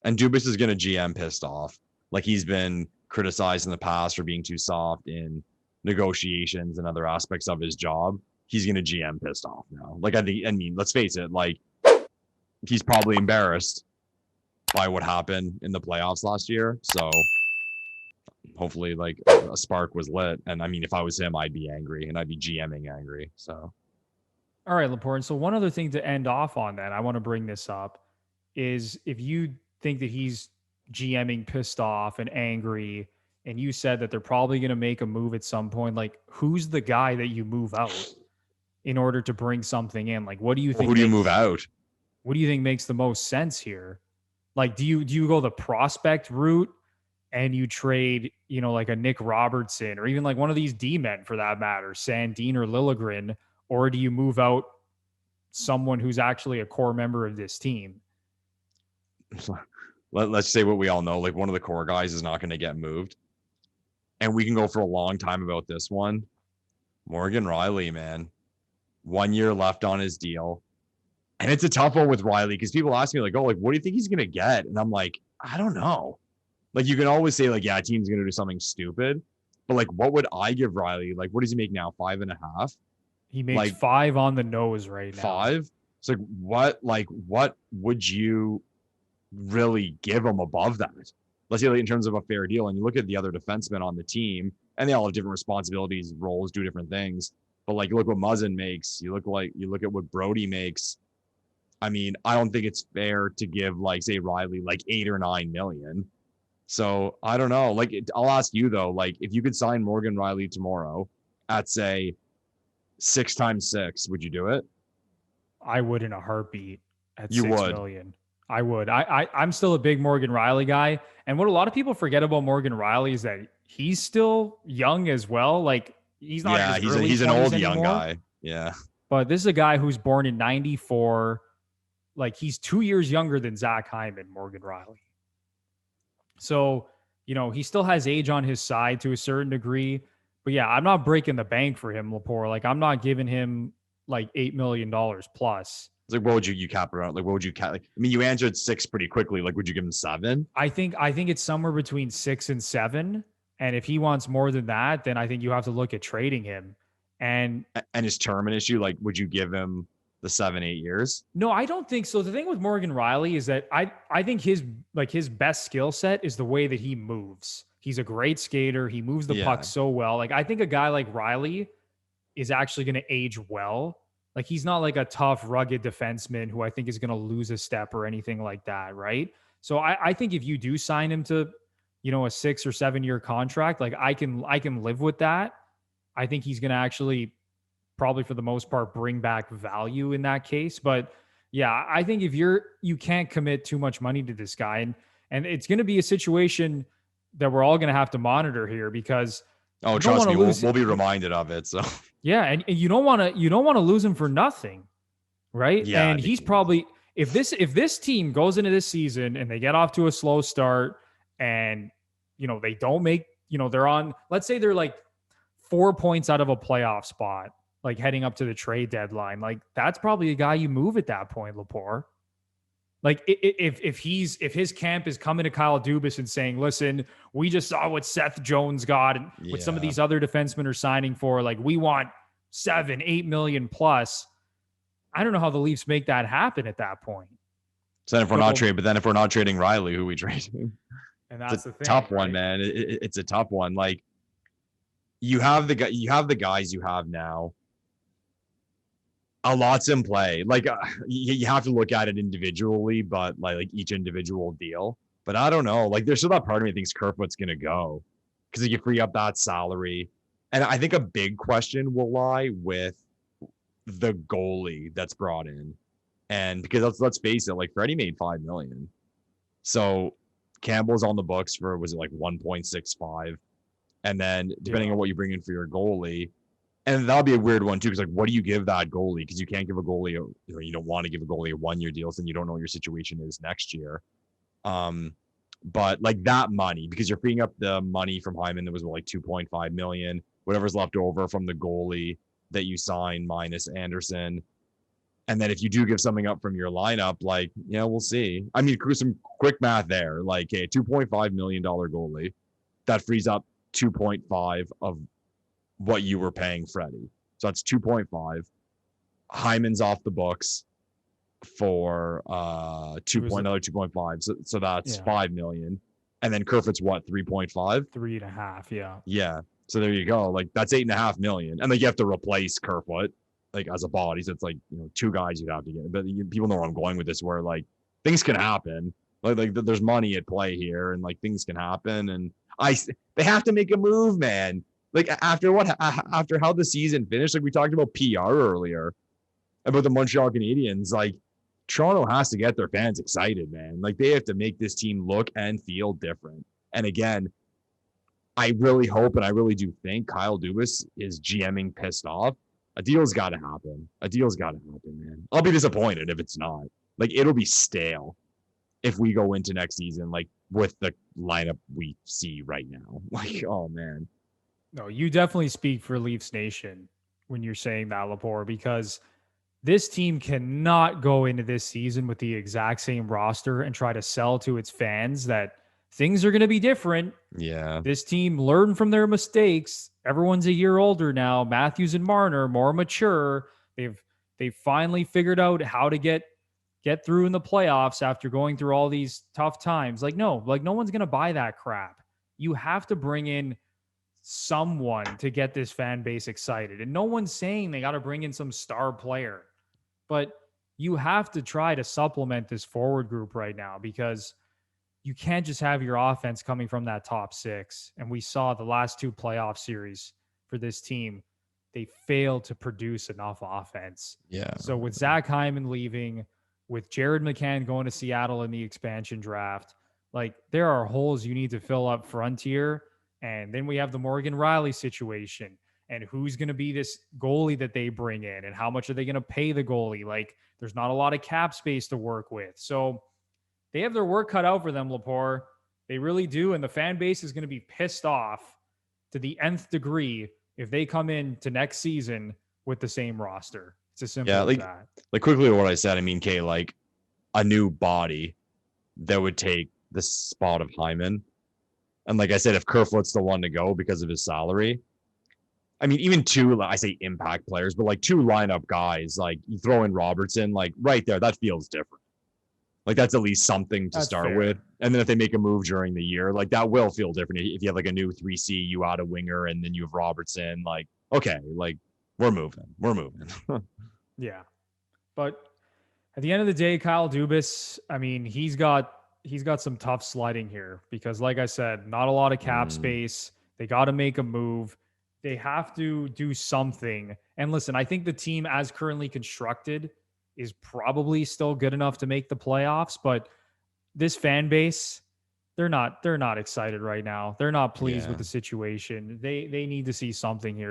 And Dubas is going to GM pissed off. Like he's been criticized in the past for being too soft in negotiations and other aspects of his job. He's going to GM pissed off now. Like, I mean, let's face it, like, he's probably embarrassed by what happened in the playoffs last year. So hopefully, like, a spark was lit. And I mean, if I was him, I'd be angry and I'd be GMing angry. So. All right, Lepore. And so one other thing to end off on that, I want to bring this up, is if you think that he's GMing pissed off and angry, and you said that they're probably going to make a move at some point, like, who's the guy that you move out in order to bring something in? Like, what do you think? Who do you move out? What do you think makes the most sense here? Like, do you go the prospect route and you trade, you know, like a Nick Robertson or even like one of these D-men for that matter, Sandin or Liljegren, or do you move out someone who's actually a core member of this team? Let's say what we all know, like one of the core guys is not going to get moved. And we can go for a long time about this one. Morgan Rielly, man. 1 year left on his deal. And it's a tough one with Rielly because people ask me, like, oh, like, what do you think he's going to get? And I'm like, I don't know. Like, you can always say, like, yeah, team's going to do something stupid. But, like, what would I give Rielly? Like, what does he make now? 5.5? He makes like, 5 on the nose right now. 5? It's like, what would you really give him above that? Let's say, like, in terms of a fair deal. And you look at the other defensemen on the team, and they all have different responsibilities, roles, do different things. But, like, you look what Muzzin makes. You look at what Brody makes. I mean, I don't think it's fair to give, like, say, Rielly, like, 8 or 9 million. So I don't know. Like, I'll ask you though, like, if you could sign Morgan Rielly tomorrow at, say, 6 times 6, would you do it? I would in a heartbeat at you 6 would. million. I would. I'm still a big Morgan Rielly guy. And what a lot of people forget about Morgan Rielly is that he's still young as well. Like, he's not. Yeah, he's an old young guy. Yeah. But this is a guy who's born in 94. Like, he's 2 years younger than Zach Hyman, Morgan Rielly. So, you know, he still has age on his side to a certain degree. But yeah, I'm not breaking the bank for him, Lepore. Like, I'm not giving him like $8 million plus. It's like, what would you cap around? Like, what would you cap? Like, I mean, you answered 6 pretty quickly. Like, would you give him 7? I think it's somewhere between 6 and 7. And if he wants more than that, then I think you have to look at trading him. And his term an issue, like, would you give him the 7-8 years? No, I don't think so. The thing with Morgan Rielly is that I think his best skill set is the way that he moves. He's a great skater. He moves the puck so well. Like, I think a guy like Rielly is actually going to age well. Like, he's not like a tough, rugged defenseman who I think is going to lose a step or anything like that, right? So I think if you do sign him to, you know, a 6 or 7 year contract, like, I can live with that. I think he's going to actually probably for the most part bring back value in that case. But yeah, I think if you can't commit too much money to this guy, and it's going to be a situation that we're all going to have to monitor here because trust me, we'll be reminded of it. So yeah, and you don't want to lose him for nothing, right? Yeah, and he's probably if this team goes into this season and they get off to a slow start and, you know, they don't make, you know, they're on, let's say they're like 4 points out of a playoff spot, like heading up to the trade deadline, like, that's probably a guy you move at that point, Lepore. Like, if his camp is coming to Kyle Dubas and saying, listen, we just saw what Seth Jones got and what some of these other defensemen are signing for, like, we want 7-8 million plus. I don't know how the Leafs make that happen at that point. So then if we're not trading Rielly, who are we trading? And that's the thing, tough one, man. It's a tough one. Like, you have the guys you have now. A lot's in play. Like, you have to look at it individually, but like each individual deal. But I don't know. Like, there's still that part of me that thinks Kerfoot's going to go because you free up that salary. And I think a big question will lie with the goalie that's brought in. And because let's face it, like, Freddie made $5 million. So Campbell's on the books for, was it like 1.65? And then depending on what you bring in for your goalie, and that'll be a weird one too, because like, what do you give that goalie? Because you can't give a goalie, you don't want to give a goalie a 1 year deal, so then you don't know what your situation is next year. But like that money, because you're freeing up the money from Hyman that was like 2.5 million, whatever's left over from the goalie that you sign minus Anderson. And then if you do give something up from your lineup, like, yeah, we'll see. I mean, some quick math there, like a $2.5 million goalie, that frees up 2.5 of what you were paying Freddie. So that's 2.5. Hyman's off the books for 2.5. So that's 5 million. And then Kerfoot's what, 3.5? 3.5, yeah. Yeah. So there you go. Like that's 8.5 million. And like you have to replace Kerfoot like as a body. So it's like, you know, two guys you'd have to get. But people know where I'm going with this, where like things can happen. Like there's money at play here, and like things can happen. And they have to make a move, man. Like after how the season finished, like we talked about PR earlier about the Montreal Canadiens, like Toronto has to get their fans excited, man. Like they have to make this team look and feel different. And again, I really hope and I really do think Kyle Dubas is GMing pissed off. A deal's got to happen. Man. I'll be disappointed if it's not. Like it'll be stale if we go into next season like with the lineup we see right now. Like, oh man. No, you definitely speak for Leafs Nation when you're saying that, Lepore, because this team cannot go into this season with the exact same roster and try to sell to its fans that things are going to be different. Yeah. This team learned from their mistakes. Everyone's a year older now. Matthews and Marner, more mature. They've finally figured out how to get through in the playoffs after going through all these tough times. No one's going to buy that crap. You have to bring in someone to get this fan base excited. And no one's saying they got to bring in some star player, but you have to try to supplement this forward group right now, because you can't just have your offense coming from that top six. And we saw the last two playoff series for this team, they failed to produce enough offense. Yeah. So with Zach Hyman leaving, with Jared McCann going to Seattle in the expansion draft, like there are holes you need to fill up front here. And then we have the Morgan Rielly situation, and who's going to be this goalie that they bring in, and how much are they going to pay the goalie? Like there's not a lot of cap space to work with. So they have their work cut out for them, Lepore. They really do. And the fan base is going to be pissed off to the nth degree if they come into next season with the same roster. It's as simple as that. Like quickly to what I said, I mean, Kay, like a new body that would take the spot of Hyman. And like I said, if Kerfoot's the one to go because of his salary, I mean, even two, I say impact players, but like two lineup guys, like you throw in Robertson, like right there, that feels different. Like that's at least something to start with. And then if they make a move during the year, like that will feel different. If you have like a new 3C, you add a winger, and then you have Robertson, like, okay, like we're moving. Yeah. But at the end of the day, Kyle Dubas, I mean, he's got some tough sledding here, because like I said, not a lot of cap space. They got to make a move. They have to do something. And listen, I think the team as currently constructed is probably still good enough to make the playoffs, but this fan base, they're not excited right now. They're not pleased with the situation. They need to see something here.